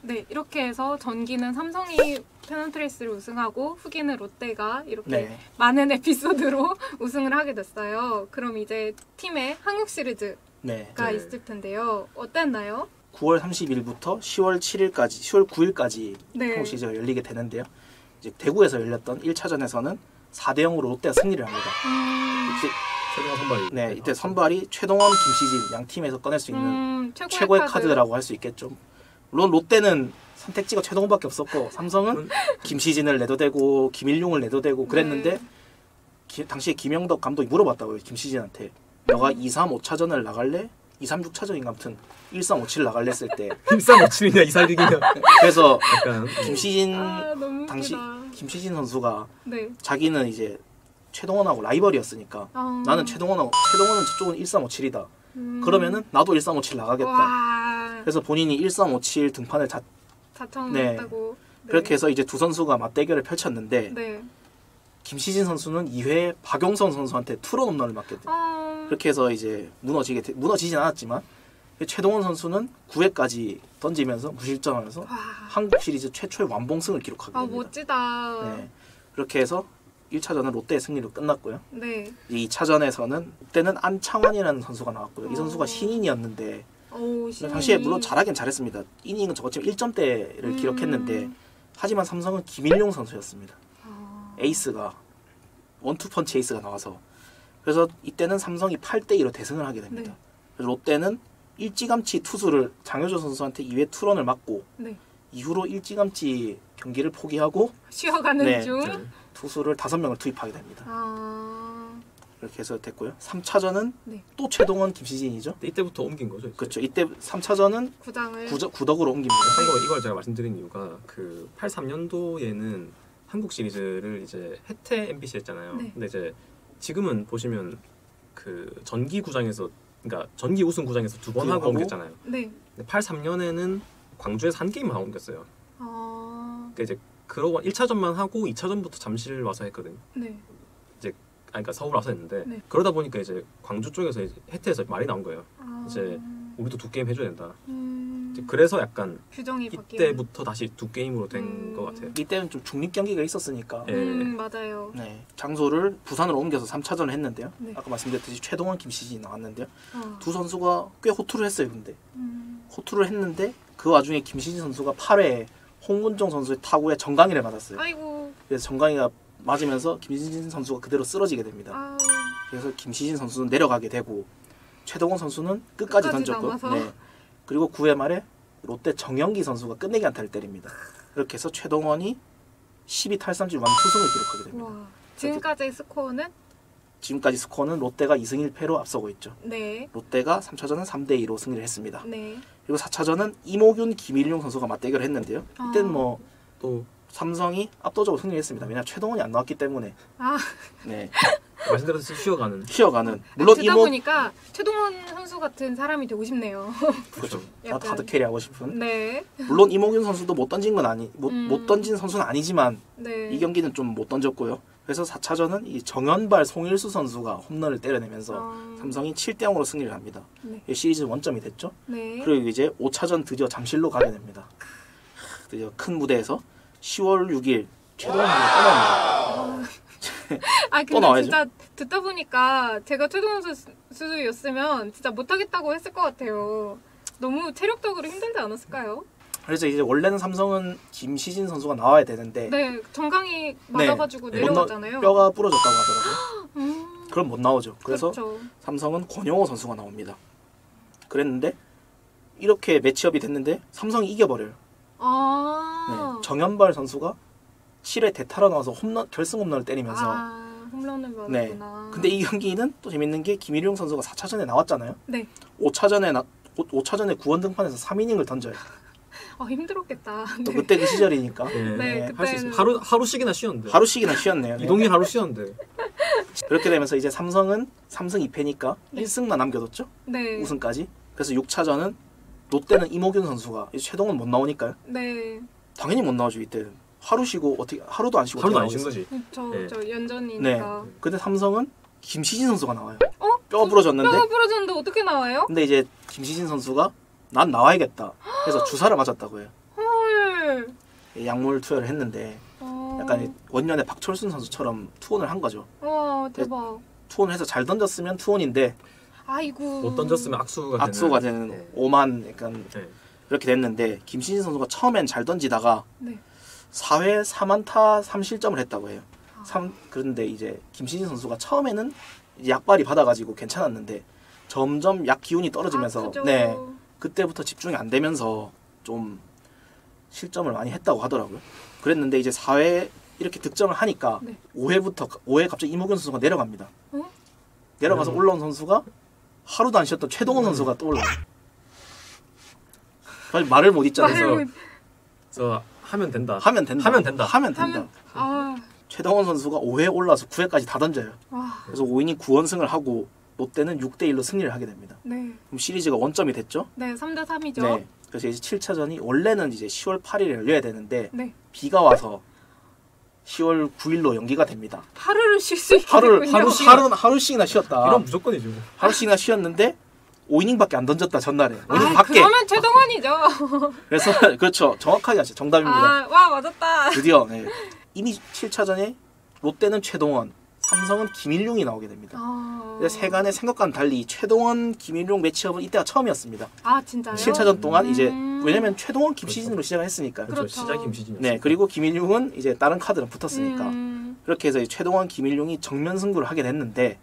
네, 이렇게 해서 전기는 삼성이 페넌트레이스를 우승하고 후기는 롯데가 이렇게 네. 많은 에피소드로 우승을 하게 됐어요. 그럼 이제 팀의 한국 시리즈가 네. 있을 텐데요. 어땠나요? 9월 30일부터 10월 7일까지, 10월 9일까지 네. 한국 시리즈가 열리게 되는데요. 이제 대구에서 열렸던 1차전에서는 4대 0으로 롯데가 승리를 합니다. 이때, 최동원 선발이. 네, 이때 선발이 최동원, 김시진 양 팀에서 꺼낼 수 있는 최고의 카드라고 할 수 있겠죠. 물론 롯데는 선택지가 최동원밖에 없었고 삼성은 김시진을 내도 되고 김일용을 내도 되고 그랬는데 당시에 김영덕 감독이 물어봤다고요. 김시진한테 너가 2, 3, 5차전을 나갈래? 2, 3, 6차전인가 아무튼 1, 3, 5, 7 나갈래 했을 때 1, 3, 5, 7이냐 2, 4, 6이냐 그래서 약간 김시진 당시 김시진 선수가 네. 자기는 이제 최동원하고 라이벌이었으니까 나는 최동원은 저쪽은 1, 3, 5, 7이다. 그러면은 나도 1, 3, 5, 7 나가겠다. 와. 그래서 본인이 1, 3, 5, 7 등판을 자청했다고. 네. 그렇게 해서 이제 두 선수가 맞대결을 펼쳤는데 네. 김시진 선수는 2회 박용선 선수한테 투런 홈런을 맞게 돼. 그렇게 해서 이제 무너지진 않았지만 최동원 선수는 9회까지 던지면서 무실점하면서 한국 시리즈 최초의 완봉승을 기록하게 됩니다. 멋지다. 네. 그렇게 해서 1차전은 롯데의 승리로 끝났고요. 네. 2차전에서는 롯데는 안창환이라는 선수가 나왔고요. 이 선수가 신인이었는데 당시에 물론 잘하긴 잘했습니다. 이닝은 저거치면 1점대를 기록했는데 하지만 삼성은 김일용 선수였습니다. 에이스가 원투펀치 에이스가 나와서 그래서 이때는 삼성이 8대2로 대승을 하게 됩니다. 네. 그래서 롯데는 일찌감치 투수를 장효조 선수한테 2회 투런을 맞고 네. 이후로 일찌감치 경기를 포기하고 쉬어가는 중 투수를 5명을 투입하게 됩니다. 이렇게 해서 됐고요. 3차전은 네. 또 최동원, 김시진이죠. 이때부터 옮긴 거죠. 그렇죠. 이때 3차전은 구덕으로 옮깁니다. 참고로 이걸 제가 말씀드린 이유가 그 83년도에는 한국 시리즈를 이제 해태 MBC 했잖아요. 네. 근데 이제 지금은 보시면 그 전기 구장에서 그러니까 전기 우승 구장에서 2번 하고 옮겼잖아요. 네. 근데 83년에는 광주에서 한 게임만 하고 옮겼어요. 그러니까 이제 그러고 1차전만 하고 2차전부터 잠실 와서 했거든요. 네. 이제 그러니까 서울 와서 했는데 네. 그러다 보니까 이제 광주 쪽에서 이제 해태에서 말이 나온 거예요. 이제 우리도 2게임 해줘야 된다. 이제 그래서 약간 규정이 이때부터 다시 2게임으로 된 것 같아요. 이때는 좀 중립 경기가 있었으니까 맞아요. 네, 장소를 부산으로 옮겨서 3차전을 했는데요. 네. 아까 말씀드렸듯이 최동원, 김시진이 나왔는데요. 두 선수가 꽤 호투를 했어요. 근데 호투를 했는데 그 와중에 김시진 선수가 8회에 홍문종 선수의 타구에 정강이를 맞았어요. 아이고. 그래서 정강이가 맞으면서 김시진 선수가 그대로 쓰러지게 됩니다. 그래서 김시진 선수는 내려가게 되고 최동원 선수는 끝까지 던졌고 네. 그리고 9회 말에 롯데 정영기 선수가 끝내기 안타를 때립니다. 그렇게 해서 최동원이 12탈삼진 완투승을 기록하게 됩니다. 와. 지금까지의 스코어는? 지금까지 스코어는 롯데가 2승 1패로 앞서고 있죠. 네. 롯데가 3차전은 3대2로 승리를 했습니다. 네. 그리고 4차전은 이모균, 김일용 선수가 맞대결을 했는데요. 이때는 뭐 또 삼성이 압도적으로 승리했습니다. 왜냐하면 최동원이 안 나왔기 때문에. 네. 말씀드렸듯이 쉬어가는. 물론 듣다 보니까 최동원 선수 같은 사람이 되고 싶네요. 그렇죠. 하드 캐리 하고 싶은. 네. 물론 이모균 선수도 못 던진 건 못 던진 선수는 아니지만 네. 이 경기는 좀 못 던졌고요. 그래서 4차전은 이 정현발, 송일수 선수가 홈런을 때려내면서 삼성이 7대0으로 승리를 합니다. 네. 시리즈 원점이 됐죠. 네. 그리고 이제 5차전 드디어 잠실로 가게 됩니다. 드디어 큰 무대에서 10월 6일 최동원 선수가 떠납니다. 근데 진짜 듣다 보니까 제가 최동원 선수였으면 진짜 못하겠다고 했을 것 같아요. 너무 체력적으로 힘들지 않았을까요? 그래서 이제 원래는 삼성은 김시진 선수가 나와야 되는데 네, 정강이 맞아가지고 내려갔잖아요. 뼈가 부러졌다고 하더라고요. 그럼 못 나오죠. 그래서 그렇죠. 삼성은 권영호 선수가 나옵니다. 그랬는데 이렇게 매치업이 됐는데 삼성이 이겨버려요. 네, 정현발 선수가 7회 대타로 나와서 결승 홈런을 때리면서 홈런을 맞았구나. 네. 근데 이 경기는 또 재밌는 게 김일용 선수가 4차전에 나왔잖아요. 네. 5차전에 구원 등판에서 3이닝을 던져요. 힘들었겠다. 또 그때 그 시절이니까. 네, 할 수 있어요. 하루씩이나 쉬었는데. 하루씩이나 쉬었네요. 이동일 하루 쉬었는데. 그렇게 되면서 이제 삼성은 3승 2패니까 1승만 남겨뒀죠. 네. 우승까지. 그래서 6차전은 롯데는 이모균 선수가 최동원 못 나오니까요. 네. 당연히 못 나오죠 이때는. 하루 쉬고 어떻게 하루도 안 쉬고 하루도 안 쉰 거지. 저 연전이니까. 네. 근데 삼성은 김시진 선수가 나와요. 뼈가 부러졌는데. 뼈가 부러졌는데 어떻게 나와요? 근데 이제 김시진 선수가 난 나와야겠다. 그래서 주사를 맞았다고 해요. 약물 투여를 했는데 약간 원년의 박철순 선수처럼 투혼을 한 거죠. 대박. 투혼을 해서 잘 던졌으면 투혼인데 아이고. 못 던졌으면 악수가 되는 네. 오만 약간 네. 이렇게 됐는데 김신진 선수가 처음엔 잘 던지다가 네. 4회 4안타 3실점을 했다고 해요. 그런데 이제 김신진 선수가 처음에는 약발이 받아가지고 괜찮았는데 점점 약 기운이 떨어지면서 네, 그때부터 집중이 안 되면서 좀 실점을 많이 했다고 하더라고요. 그랬는데 이제 4회 이렇게 득점을 하니까 5회 갑자기 이모균 선수가 내려갑니다. 내려가서 올라온 선수가 하루도 안 쉬었던 최동원 선수가 또 올라와요. 말을 못 잇잖아요. 그래서 하면 된다. 최동원 선수가 5회 올라와서 9회까지 다 던져요. 그래서 5이닝 9원승을 하고 롯데는 6대1로 승리를 하게 됩니다. 네. 그럼 시리즈가 원점이 됐죠? 네, 3대3이죠. 네. 그래서 이제 7차전이 원래는 이제 10월 8일에 열려야 되는데 네. 비가 와서 10월 9일로 연기가 됩니다. 하루를 쉴 수 있군요. 하루씩이나 쉬었다. 이런 무조건이죠. 하루씩이나 쉬었는데 5이닝밖에 안 던졌다 전날에. 5이닝 밖에. 그러면 최동원이죠. 그래서 그렇죠. 정확하게 하죠. 정답입니다. 와 맞았다. 드디어 네. 이미 7차전에 롯데는 최동원, 삼성은 김일용이 나오게 됩니다. 세간의 생각과는 달리 최동원, 김일용 매치업은 이때가 처음이었습니다. 진짜요? 7차전 동안 이제 왜냐면 최동원 김시진으로 시작을 했으니까. 그렇죠. 시작 김시진이었어요. 네, 그리고 김일용은 이제 다른 카드랑 붙었으니까. 그렇게 해서 최동원, 김일용이 정면 승부를 하게 됐는데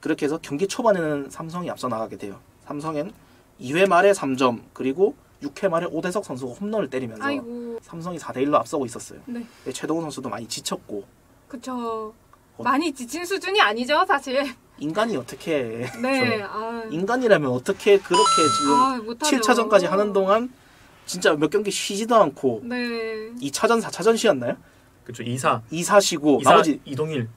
그렇게 해서 경기 초반에는 삼성이 앞서 나가게 돼요. 삼성엔 2회 말에 3점 그리고 6회 말에 오대석 선수가 홈런을 때리면서 삼성이 4대1로 앞서고 있었어요. 네. 최동원 선수도 많이 지쳤고. 그쵸. 많이 지친 수준이 아니죠, 사실. 인간이 어떻게 네. 인간이라면 어떻게 그렇게 지금 7차전까지 하는 동안 진짜 몇 경기 쉬지도 않고 네. 2차전, 4차전 쉬었나요? 그렇죠. 2사 쉬고 나머지 이동일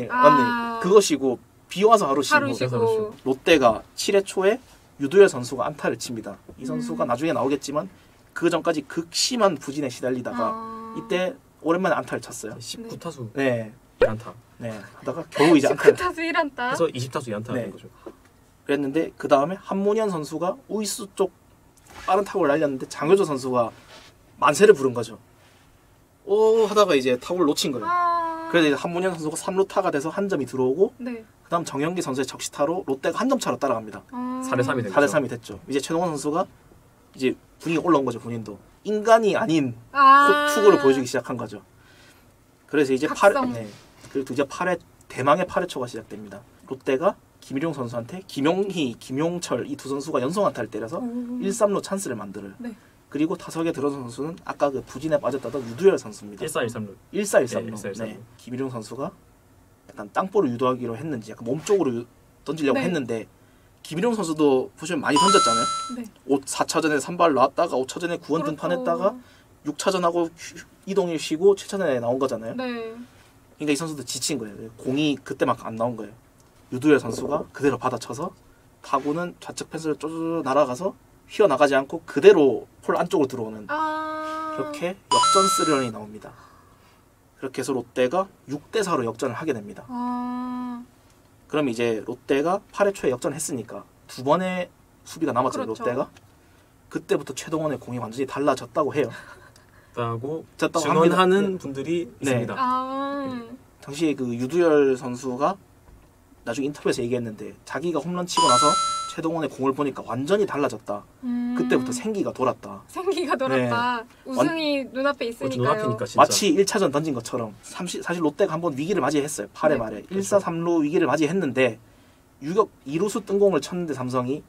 맞네. 그거 쉬고 비 와서 하루 쉬고. 롯데가 7회 초에 유도열 선수가 안타를 칩니다. 이 선수가 나중에 나오겠지만 그 전까지 극심한 부진에 시달리다가 이때 오랜만에 안타를 쳤어요. 19타수 네. 1안타. 네. 하다가 겨우 이제 안타를 19타수 1안타. 그래서 20타수 2안타가 된 거죠. 그랬는데 그 다음에 한문현 선수가 우익수 쪽 빠른 타구를 날렸는데 장효조 선수가 만세를 부른 거죠. 하다가 이제 타구를 놓친 거예요. 그래서 이제 한문현 선수가 3루타가 돼서 한 점이 들어오고 그 다음 정영기 선수의 적시타로 롯데가 한 점 차로 따라갑니다. 4대3이 됐죠. 4대3이 됐죠. 이제 최동원 선수가 이제 분위기가 올라온 거죠. 본인도. 인간이 아닌 투구를 보여주기 시작한 거죠. 그래서 이제 그리고 이제 대망의 8회 초가 시작됩니다. 롯데가 김일용 선수한테 김용희, 김용철 이 두 선수가 연속 안타를 때려서 1-3루 찬스를 만들어요. 네. 그리고 타석에 들어선 선수는 아까 그 부진에 빠졌다던 유두열 선수입니다. 1-4-1-3루. 1-4-1-3루. 네. 김일용 선수가 약간 땅볼을 유도하기로 했는지 약간 몸쪽으로 던지려고 했는데 김일용 선수도 보시면 많이 던졌잖아요. 네. 4차전에 3발 나왔다가 5차전에 9원 등판했다가 6차전하고 이동일 쉬고 7차전에 나온 거잖아요. 네. 그러니까 이 선수도 지친 거예요. 공이 그때만큼 안 나온 거예요. 유두열 선수가 그대로 받아쳐서 타구는 좌측 펜스를 쪼르르 날아가서 휘어나가지 않고 그대로 폴 안쪽으로 들어오는 그렇게 역전 3런이 나옵니다. 그렇게 해서 롯데가 6대4로 역전을 하게 됩니다. 그럼 이제 롯데가 8회 초에 역전했으니까 두 번의 수비가 남았잖아요. 그렇죠. 롯데가 그때부터 최동원의 공이 완전히 달라졌다고 해요. 라고 증언하는 분들이 있습니다. 당시에 그 유두열 선수가 나중에 인터뷰에서 얘기했는데 자기가 홈런 치고 나서 최동원의 공을 보니까 완전히 달라졌다. 그때부터 생기가 돌았다. 네. 우승이 눈앞에 있으니까요. 눈앞이니까 진짜. 마치 1차전 던진 것처럼 사실 롯데가 한번 위기를 맞이했어요. 8회 말에. 1-4-3루 위기를 맞이했는데 유격 2루수 뜬공을 쳤는데 삼성이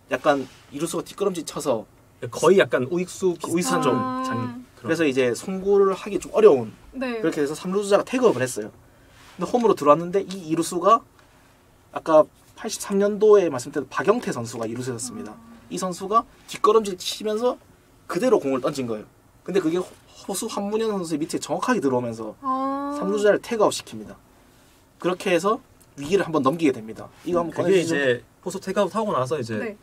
약간 2루수가 뒷걸음질 쳐서 거의 약간 우익수 비슷한 좀 그래서 이제 송구를 하기 좀 어려운 그렇게 해서 3루주자가 태그업을 했어요. 근데 홈으로 들어왔는데 이 2루수가 아까 83년도에 말씀드린 박영태 선수가 2루수였습니다. 이 선수가 뒷걸음질 치면서 그대로 공을 던진 거예요. 근데 그게 호수 한문현 선수의 밑에 정확하게 들어오면서 3루주자를 태그아웃 시킵니다. 그렇게 해서 위기를 한번 넘기게 됩니다. 이거 한번 그게 이제 호수 태그아웃 하고 나서 이제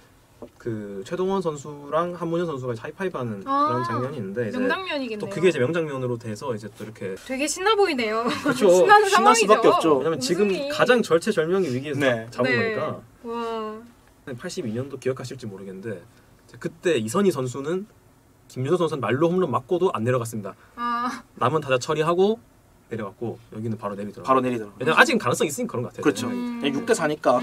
그 최동원 선수랑 한문현 선수가 하이파이브하는 그런 장면이 있는데 이제 명장면이겠네요. 또 그게 이제 명장면으로 돼서 이제 또 이렇게 되게 신나 보이네요. 그렇죠. 신나는 신날 수밖에 없죠. 왜냐면 지금 가장 절체절명의 위기에서 잡아보니까 와. 82년도 기억하실지 모르겠는데 그때 이선희 선수는 김유서 선수는 말로 홈런 맞고도 안 내려갔습니다. 아. 남은 타자 처리하고 내려갔고 여기는 바로 내리더라고요. 바로 내리더라고요. 왜냐면 아직 가능성이 있으니까 그런 것 같아요. 그렇죠. 6대 4니까.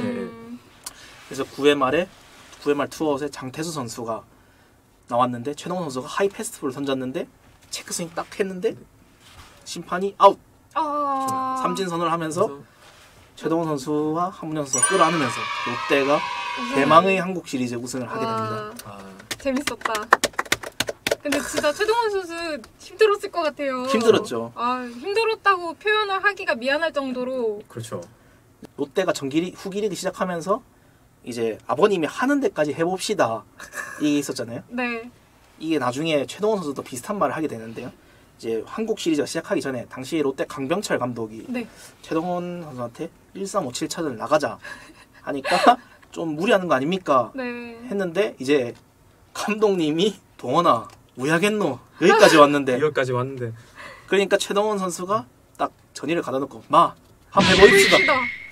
그래서 9회 말 투아웃에 장태수 선수가 나왔는데 최동원 선수가 하이 패스트볼을 던졌는데 체크스윙 딱 했는데 심판이 아웃. 삼진 선언을 하면서 최동원 선수와 한문현 선수가 끌어안으면서 롯데가 대망의 한국 시리즈 우승을 하게 됩니다. 재밌었다. 근데 진짜 최동원 선수 힘들었을 것 같아요. 힘들었죠. 힘들었다고 표현을 하기가 미안할 정도로. 그렇죠. 롯데가 후기리그 시작하면서 이제 아버님이 하는 데까지 해봅시다 이게 있었잖아요. 네. 이게 나중에 최동원 선수도 비슷한 말을 하게 되는데요. 이제 한국 시리즈가 시작하기 전에 당시 롯데 강병철 감독이 최동원 선수한테 1357차전 나가자 하니까 좀 무리하는 거 아닙니까? 했는데 이제 감독님이 동원아 왜 하겠노 여기까지 왔는데 그러니까 최동원 선수가 딱 전의를 가다놓고 마 한번 해보입시다.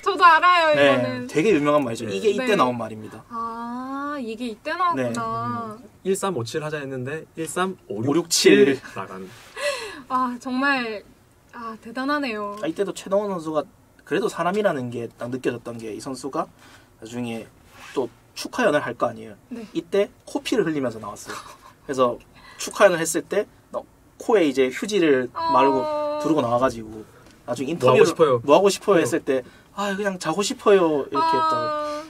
저도 알아요 이거는. 되게 유명한 말이죠. 이게 이때 나온 말입니다. 이게 이때 나왔구나. 1357 하자 했는데 13567 나간. 정말 대단하네요. 이때도 최동원 선수가 그래도 사람이라는 게 딱 느껴졌던 게 이 선수가 나중에 또 축하연을 할 거 아니에요. 이때 코피를 흘리면서 나왔어요. 그래서 축하연을 했을 때 코에 이제 휴지를 말고 두르고 나와가지고 나중에 인터뷰를 뭐 하고 싶어요 했을 때 그냥 자고 싶어요 이렇게 했다.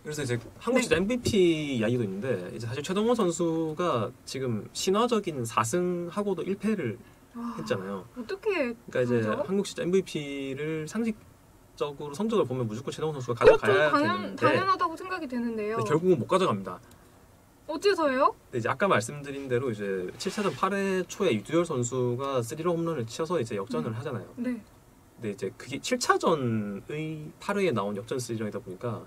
그래서 이제 한국 시리즈 MVP 이야기도 있는데 이제 사실 최동원 선수가 지금 신화적인 4승하고도 1패를 했잖아요. 어떻게? 그러니까 이제 한국 시리즈 MVP를 상식적으로 성적을 보면 무조건 최동원 선수가 가져가야 되는데 당연하다고 생각이 되는데요. 결국은 못 가져갑니다. 어째서요? 이제 아까 말씀드린 대로 이제 7차전 8회 초에 유두열 선수가 3런 홈런을 치어서 이제 역전을 하잖아요. 근데 이제 그게 7차전의 8회에 나온 역전 3런이다 보니까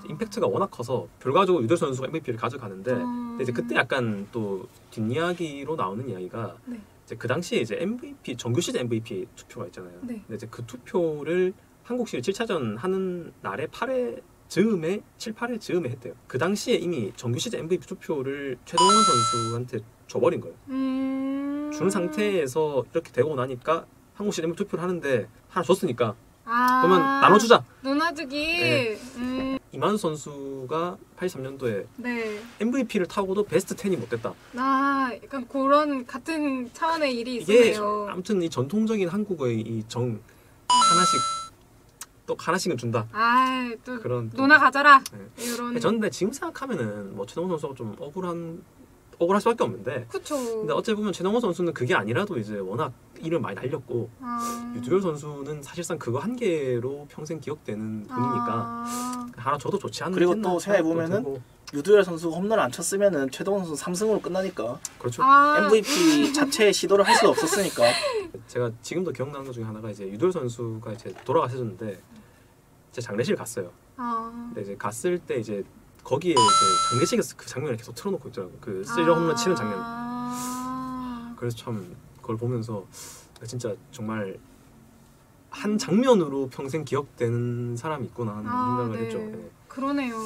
임팩트가 워낙 커서 결과적으로 유두열 선수가 MVP를 가져가는데 근데 이제 그때 약간 또 뒷이야기로 나오는 이야기가 이제 그 당시에 이제 MVP 정규 시즌 MVP 투표가 있잖아요. 근데 이제 그 투표를 한국 시리즈 7차전 하는 날에 8회 즈음에 7, 8회 즈음에 했대요. 그 당시에 이미 정규 시즌 MVP 투표를 최동원 선수한테 줘버린 거예요. 준 상태에서 이렇게 되고 나니까 한국 시즌 MVP 투표를 하는데 하나 줬으니까 그러면 나눠주자. 나눠주기. 이만수 선수가 83년도에 MVP를 타고도 베스트 10이 못 됐다. 약간 그런 같은 차원의 일이 이게 있었네요. 아무튼 이 전통적인 한국의 이 정 하나씩은 준다. 또 그런 누나 가져라. 이런. 저는 지금 생각하면은 뭐 최동원 선수가 좀 억울할 수밖에 없는데. 그렇죠. 근데 어째 보면 최동원 선수는 그게 아니라도 이제 워낙 이를 많이 날렸고 유두열 선수는 사실상 그거 한 개로 평생 기억되는 분이니까 하나 줘도 좋지 않나. 그리고 또 생각해 보면은 유두열 선수가 홈런을 안 쳤으면은 최동원 선수 3승으로 끝나니까. 그렇죠. MVP 자체의 시도를 할 수 없었으니까. 제가 지금도 기억나는 것 중에 하나가 이제 유두열 선수가 이제 돌아가셨는데 제 장례실 갔어요. 근데 이제 갔을 때 이제 거기에 이제 장례식에서 그 장면을 계속 틀어놓고 있더라고요. 그 3런 홈런 치는 장면. 그래서 참 그걸 보면서 진짜 정말 한 장면으로 평생 기억되는 사람이 있구나 하는 생각을 했죠. 그러네요.